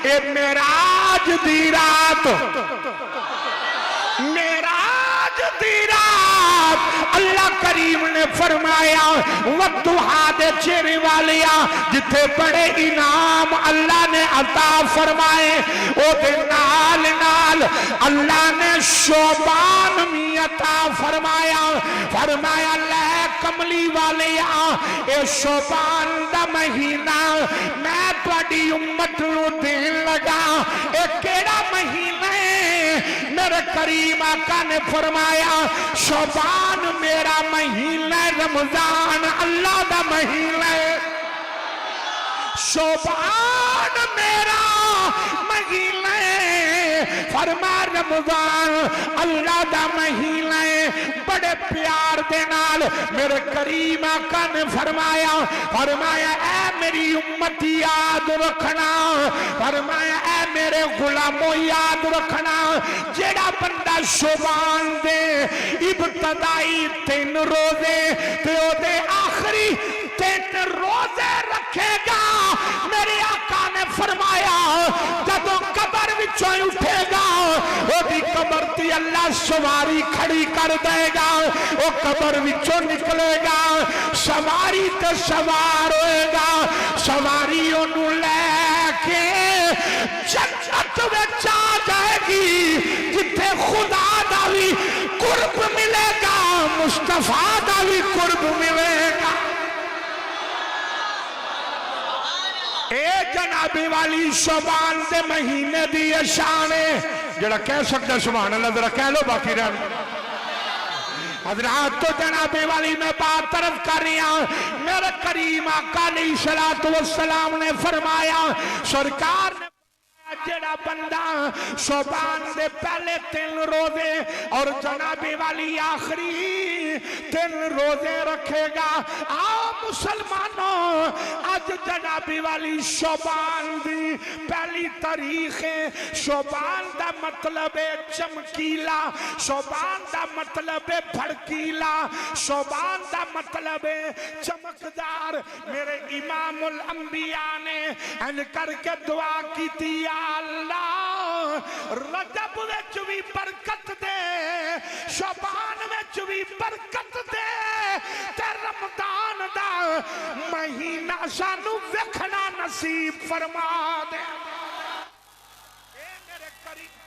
اے معراج دی رات اللہ کریم نے فرمایا وَالضُّحَا دے چہرے والیا جتھے بڑے انعام اللہ نے عطا فرمائے او دے نال نال اللہ نے شعبان بھی عطا فرمایا لے کملی والیا اے شعبان دا مہینہ میں تہاڈی امت نو دین لگا اے کیڑا مہینہ میرے کریم آقا نے فرمایا شعبان میرا مہینہ رمضان اللہ دا مہینہ شعبان میرا مہینہ فرما رمضان اللہ دا مہینہ بڑے پیار دے نال میرے کریم آقا نے فرمایا اے میری امت یاد رکھنا فرمایا اے میرے غلاموں یاد رکھنا جیڑا بندہ شعبان دے ابتدائی 3 روزے تے او دے آخری 3 روزے رکھے گا میرے آقا نے فرمایا جدوں قبر وچوں اٹھے گا او دی قبر تی اللہ سواری کھڑی کر دے گا او قبر وچوں نکلے گا سواری تے سوار ہوئے گا سواری انہوں لے کے جنت وچ آ جائے گی جتھے خدا دا بھی قرب ملے گا مصطفیٰ دا بھی قرب ملے گا اے جنابی والی شعبان دے مہینے دی شان ہے جڑا کہہ سکتا سبحان اللہ ذرا کہہ لو باقی رہن حضرات تو جنابی والی میں بات طرف کر رہی ہوں میرے کریم آقا علیہ السلام نے فرمایا سرکار نے جڑا بندہ شعبان دے پہلے 3 روزے اور جنابی والی آخری 3 روزے رکھے گا آؤ مسلمانوں آج جنابی والی شعبان دی پہلی تاریخ ہے شعبان دا مطلب ہے چمکیلا شعبان دا مطلب ہے بھڑکیلا شعبان دا مطلب ہے چمکدار میرے امام الانبیاء نے ان کر کے دعا کی تھی اللہ رجب وچ بھی برکت دے شعبان وچ بھی برکت دے تے رمضان دا مہینہ سانو ویکھنا نصیب فرما دے اے میرے کریم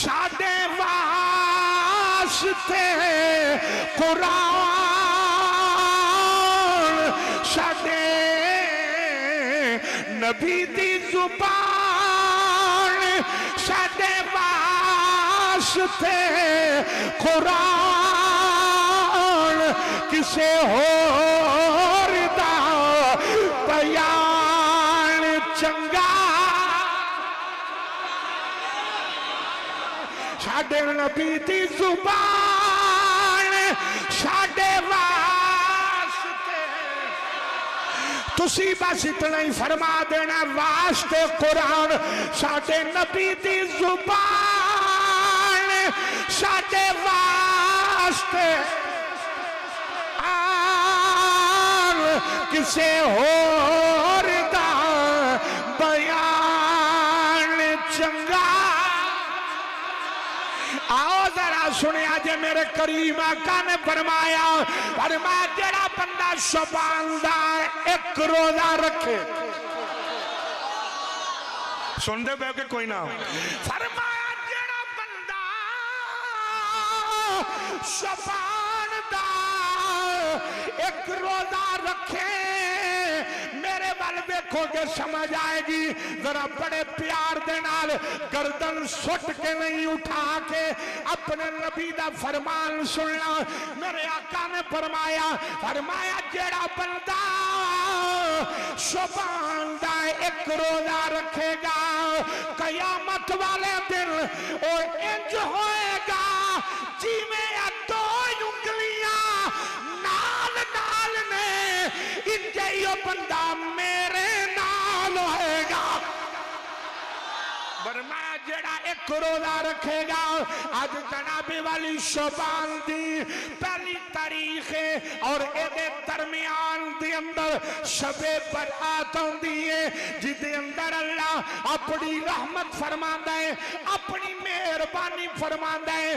شادے واسطے قرآن شادے نبی دی زبان شادے واسطے قرآن کسے اور دا بیان چنگا شادے نبی دی زبان شادے واسطے تسی بس اتنا ہی فرما دینا واسطے قرآن شادے نبی دی زبان شادے واسطے آن کسے اور دا بیان چنگا آؤ ذرا سنیا جے میرے کریم آقا نے فرمایا جڑا بندہ شبان دا ایک روزہ رکھے سن دے بے کہ کوئی نہ فرمایا جڑا بندہ شبان دا ایک روزہ رکھے میرے وال دیکھو گے سمجھ آئے گی ذرا بڑے پیار دے نال گردن سٹ کے نہیں اٹھا کے اپنے نبی دا فرمان سننا میرے آقا نے فرمایا جیڑا بندہ شبان دا ایک روزہ رکھے گا قیامت والے دن اور انج ہوئے گا جی میں دو انگلیاں نال نال نے انجے یہ بندہ میرے نال ہوئے گا فرمایا جڑا ایک روزہ رکھے گا آج جنابی والی شبان دی پہلی تاریخ ہے اور ایدے درمیان دی اندر شب برات ہوندی ہے جدے اندر اللہ اپنی رحمت فرماندا ہے اپنی مہربانی فرماندا ہے